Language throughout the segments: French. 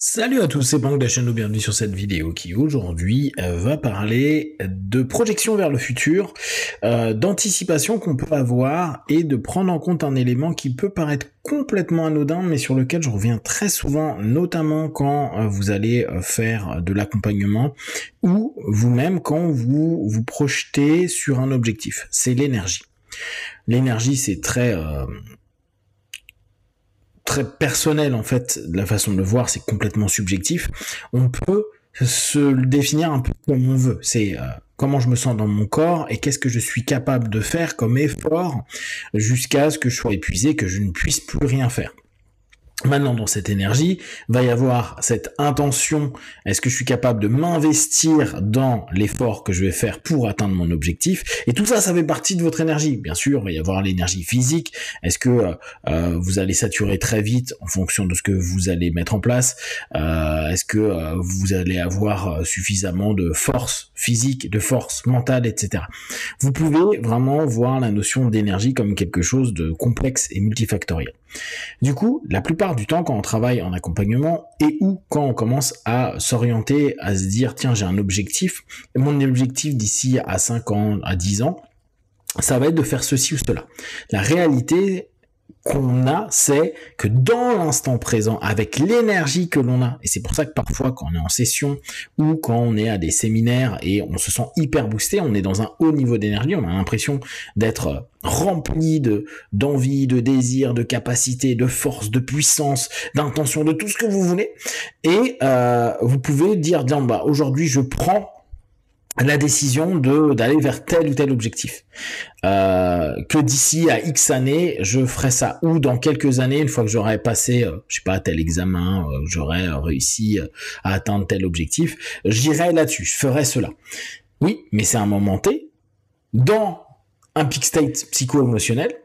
Salut à tous, c'est Banque de la chaîne, bienvenue sur cette vidéo qui aujourd'hui va parler de projection vers le futur, d'anticipation qu'on peut avoir et de prendre en compte un élément qui peut paraître complètement anodin mais sur lequel je reviens très souvent, notamment quand vous allez faire de l'accompagnement ou vous-même quand vous vous projetez sur un objectif, c'est l'énergie. L'énergie c'est très personnel en fait, la façon de le voir, c'est complètement subjectif. On peut se le définir un peu comme on veut. C'est comment je me sens dans mon corps et qu'est-ce que je suis capable de faire comme effort jusqu'à ce que je sois épuisé, que je ne puisse plus rien faire. Maintenant, dans cette énergie, va y avoir cette intention. Est-ce que je suis capable de m'investir dans l'effort que je vais faire pour atteindre mon objectif? Et tout ça, ça fait partie de votre énergie. Bien sûr, il va y avoir l'énergie physique. Est-ce que vous allez saturer très vite en fonction de ce que vous allez mettre en place? Est-ce que vous allez avoir suffisamment de force physique, de force mentale, etc. Vous pouvez vraiment voir la notion d'énergie comme quelque chose de complexe et multifactoriel. Du coup, la plupart du temps, quand on travaille en accompagnement et ou quand on commence à s'orienter, à se dire, tiens, j'ai un objectif, et mon objectif d'ici à 5 ans, à 10 ans, ça va être de faire ceci ou cela. La réalité qu'on a, c'est que dans l'instant présent, avec l'énergie que l'on a, et c'est pour ça que parfois quand on est en session ou quand on est à des séminaires et on se sent hyper boosté, on est dans un haut niveau d'énergie, on a l'impression d'être rempli d'envie, de désir, de capacité, de force, de puissance, d'intention, de tout ce que vous voulez, et vous pouvez dire, bah, aujourd'hui je prends la décision d'aller vers tel ou tel objectif. Que d'ici à X années, je ferai ça. Ou dans quelques années, une fois que j'aurai passé, je sais pas, tel examen, j'aurai réussi à atteindre tel objectif, j'irai là-dessus, je ferai cela. Oui, mais c'est un moment T, dans un peak state psycho-émotionnel,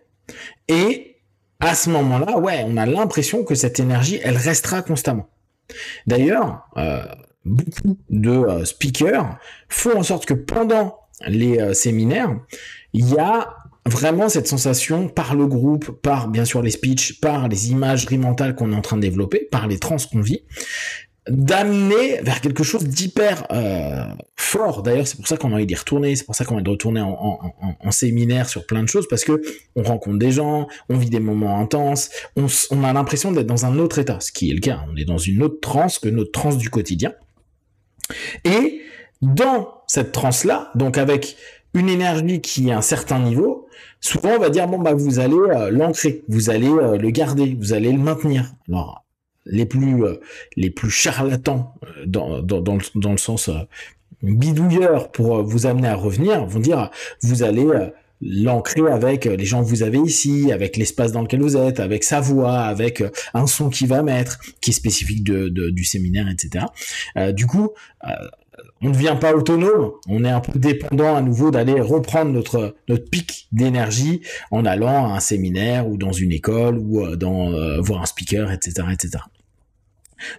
et à ce moment-là, ouais, on a l'impression que cette énergie, elle restera constamment. D'ailleurs, beaucoup de speakers font en sorte que pendant les séminaires, il y a vraiment cette sensation par le groupe, par bien sûr les speeches, par les imageries mentales qu'on est en train de développer, par les trans qu'on vit, d'amener vers quelque chose d'hyper fort. D'ailleurs, c'est pour ça qu'on a envie d'y retourner, c'est pour ça qu'on a envie de retourner en séminaire sur plein de choses, parce que on rencontre des gens, on vit des moments intenses, on a l'impression d'être dans un autre état, ce qui est le cas. On est dans une autre transe que notre transe du quotidien. Et dans cette transe-là, donc avec une énergie qui est à un certain niveau, souvent on va dire, bon, bah, vous allez l'ancrer, vous allez le garder, vous allez le maintenir. Alors, les plus charlatans dans le sens bidouilleur pour vous amener à revenir vont dire, vous allez l'ancrer avec les gens que vous avez ici, avec l'espace dans lequel vous êtes, avec sa voix, avec un son qui va mettre, qui est spécifique du séminaire, etc. Du coup, on ne devient pas autonome, on est un peu dépendant à nouveau d'aller reprendre notre pic d'énergie en allant à un séminaire ou dans une école ou voir un speaker, etc., etc.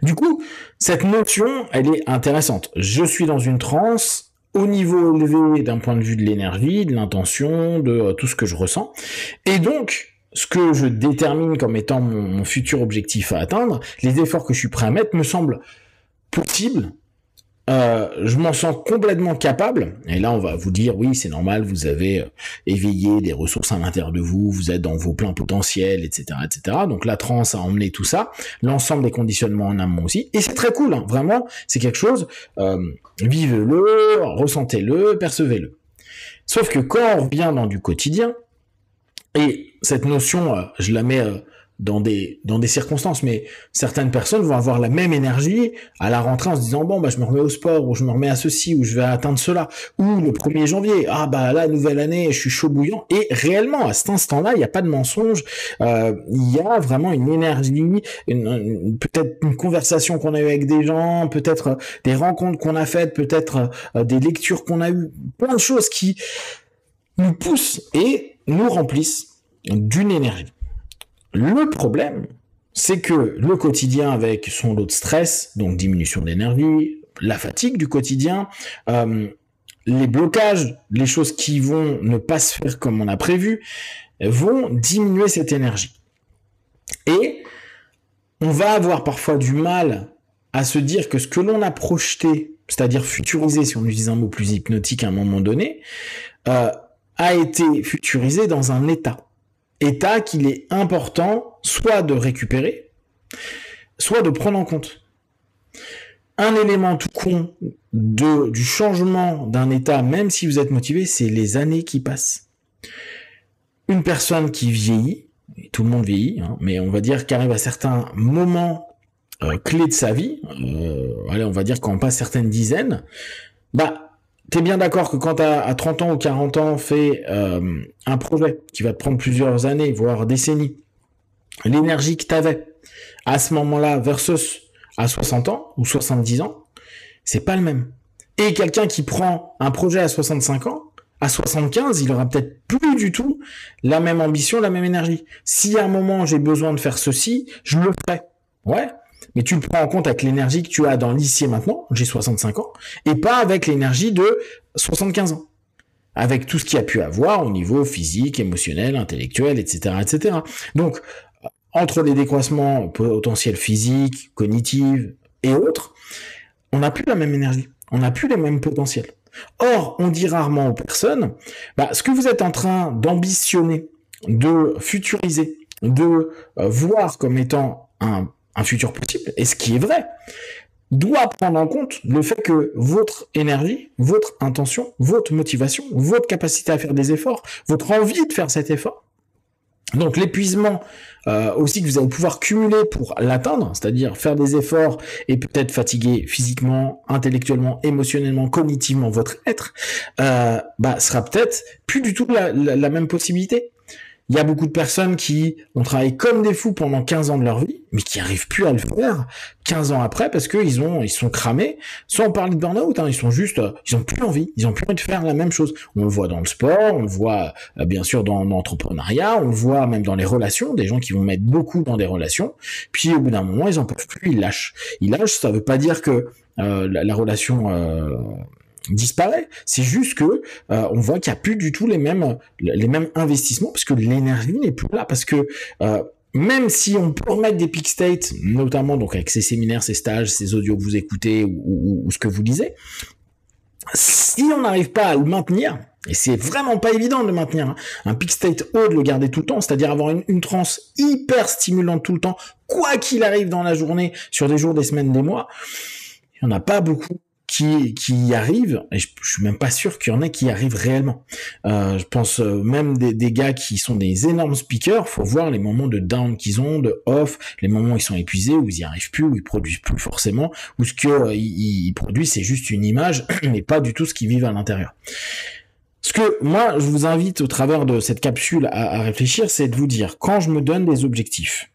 Du coup, cette notion, elle est intéressante. Je suis dans une transe, au niveau élevé d'un point de vue de l'énergie, de l'intention, de tout ce que je ressens. Et donc, ce que je détermine comme étant mon futur objectif à atteindre, les efforts que je suis prêt à mettre me semblent possibles. Je m'en sens complètement capable. Et là, on va vous dire, oui, c'est normal, vous avez éveillé des ressources à l'intérieur de vous, vous êtes dans vos pleins potentiels, etc., etc. Donc la transe a emmené tout ça, l'ensemble des conditionnements en amont aussi. Et c'est très cool, hein, vraiment, c'est quelque chose, vivez-le, ressentez-le, percevez-le. Sauf que quand on revient dans du quotidien, et cette notion, je la mets dans des circonstances, mais certaines personnes vont avoir la même énergie à la rentrée en se disant, bon, bah, je me remets au sport, ou je me remets à ceci, ou je vais atteindre cela, ou le 1er janvier, ah, bah, là, nouvelle année, je suis chaud bouillant, et réellement, à cet instant-là, il n'y a pas de mensonge, il y a vraiment une énergie, peut-être une conversation qu'on a eue avec des gens, peut-être des rencontres qu'on a faites, peut-être des lectures qu'on a eues, plein de choses qui nous poussent et nous remplissent d'une énergie. Le problème, c'est que le quotidien avec son lot de stress, donc diminution d'énergie, la fatigue du quotidien, les blocages, les choses qui vont ne pas se faire comme on a prévu, vont diminuer cette énergie. Et on va avoir parfois du mal à se dire que ce que l'on a projeté, c'est-à-dire futurisé, si on utilise un mot plus hypnotique à un moment donné, a été futurisé dans un état qu'il est important soit de récupérer, soit de prendre en compte. Un élément tout con du changement d'un état, même si vous êtes motivé, c'est les années qui passent. Une personne qui vieillit, et tout le monde vieillit, hein, mais on va dire qu'arrive à certains moments clés de sa vie, allez, on va dire quand on passe certaines dizaines, bah, t'es bien d'accord que quand t'as à 30 ans ou 40 ans fait un projet qui va te prendre plusieurs années, voire décennies, l'énergie que t'avais à ce moment-là versus à 60 ans ou 70 ans, c'est pas le même. Et quelqu'un qui prend un projet à 65 ans, à 75, il aura peut-être plus du tout la même ambition, la même énergie. Si à un moment j'ai besoin de faire ceci, je le ferai. Ouais, mais tu le prends en compte avec l'énergie que tu as dans l'ici et maintenant, j'ai 65 ans, et pas avec l'énergie de 75 ans. Avec tout ce qu'il y a pu avoir au niveau physique, émotionnel, intellectuel, etc., etc. Donc, entre les décroissements potentiels physiques, cognitifs et autres, on n'a plus la même énergie, on n'a plus les mêmes potentiels. Or, on dit rarement aux personnes, ce que vous êtes en train d'ambitionner, de futuriser, de voir comme étant un futur possible, et ce qui est vrai, doit prendre en compte le fait que votre énergie, votre intention, votre motivation, votre capacité à faire des efforts, votre envie de faire cet effort, donc l'épuisement aussi que vous allez pouvoir cumuler pour l'atteindre, c'est-à-dire faire des efforts et peut-être fatiguer physiquement, intellectuellement, émotionnellement, cognitivement votre être, sera peut-être plus du tout la même possibilité. Il y a beaucoup de personnes qui ont travaillé comme des fous pendant 15 ans de leur vie, mais qui n'arrivent plus à le faire 15 ans après parce que ils sont cramés. Sans parler de burn-out, hein, ils ont plus envie de faire la même chose. On le voit dans le sport, on le voit bien sûr dans l'entrepreneuriat, on le voit même dans les relations, des gens qui vont mettre beaucoup dans des relations, puis au bout d'un moment, ils en peuvent plus, ils lâchent. Ça veut pas dire que la relation disparaît. C'est juste que on voit qu'il n'y a plus du tout les mêmes investissements parce que l'énergie n'est plus là, parce que même si on peut remettre des peak states, notamment donc avec ces séminaires, ces stages, ces audios que vous écoutez ou ce que vous lisez, si on n'arrive pas à le maintenir, et c'est vraiment pas évident de le maintenir, un peak state haut, de le garder tout le temps, c'est-à-dire avoir une transe hyper stimulante tout le temps, quoi qu'il arrive dans la journée, sur des jours, des semaines, des mois, il n'y en a pas beaucoup qui y arrivent, et je suis même pas sûr qu'il y en ait qui y arrivent réellement. Je pense même des gars qui sont des énormes speakers, faut voir les moments de down qu'ils ont, de off, les moments où ils sont épuisés, où ils y arrivent plus, où ils produisent plus forcément, où ce que ils produisent c'est juste une image, mais pas du tout ce qu'ils vivent à l'intérieur. Ce que moi je vous invite au travers de cette capsule à réfléchir, c'est de vous dire, quand je me donne des objectifs,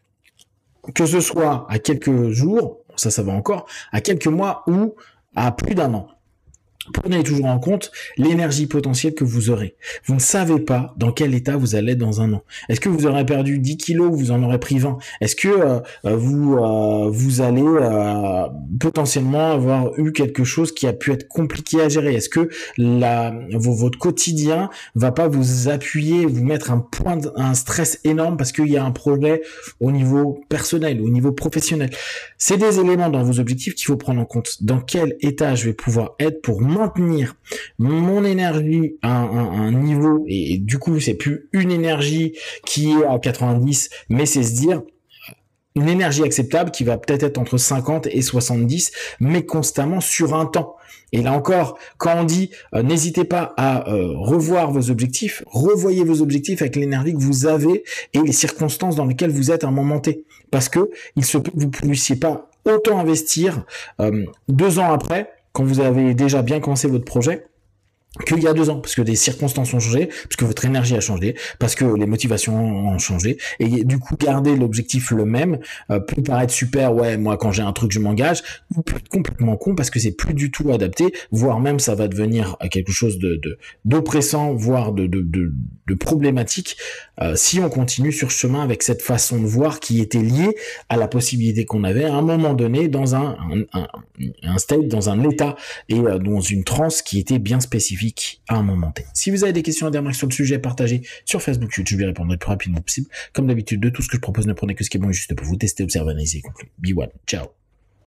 que ce soit à quelques jours, ça va encore, à quelques mois ou à plus d'un an, prenez toujours en compte l'énergie potentielle que vous aurez. Vous ne savez pas dans quel état vous allez être dans un an. Est-ce que vous aurez perdu 10 kilos, vous en aurez pris 20? Est-ce que vous allez potentiellement avoir eu quelque chose qui a pu être compliqué à gérer? Est-ce que votre quotidien va pas vous appuyer, vous mettre un stress énorme parce qu'il y a un projet au niveau personnel, au niveau professionnel? C'est des éléments dans vos objectifs qu'il faut prendre en compte. Dans quel état je vais pouvoir être pour maintenir mon énergie à un niveau, et du coup c'est plus une énergie qui est à 90, mais c'est se dire une énergie acceptable qui va peut-être être entre 50 et 70, mais constamment sur un temps. Et là encore, quand on dit n'hésitez pas à revoir vos objectifs, revoyez vos objectifs avec l'énergie que vous avez et les circonstances dans lesquelles vous êtes à un moment T. Parce que il se peut que vous ne puissiez pas autant investir 2 ans après, quand vous avez déjà bien commencé votre projet, qu'il y a 2 ans, parce que des circonstances ont changé, parce que votre énergie a changé, parce que les motivations ont changé, et du coup garder l'objectif le même peut paraître super, ouais, moi quand j'ai un truc je m'engage, ou peut être complètement con parce que c'est plus du tout adapté, voire même ça va devenir quelque chose d'oppressant, voire de problématique si on continue sur ce chemin avec cette façon de voir qui était liée à la possibilité qu'on avait à un moment donné dans un state, dans un état et dans une transe qui était bien spécifique à un moment T. Si vous avez des questions à dire sur le sujet, partagez sur Facebook, YouTube, je vais répondre le plus rapidement possible. Comme d'habitude, de tout ce que je propose, ne prenez que ce qui est bon et juste pour vous tester, observer, analyser et conclure. Be one. Ciao.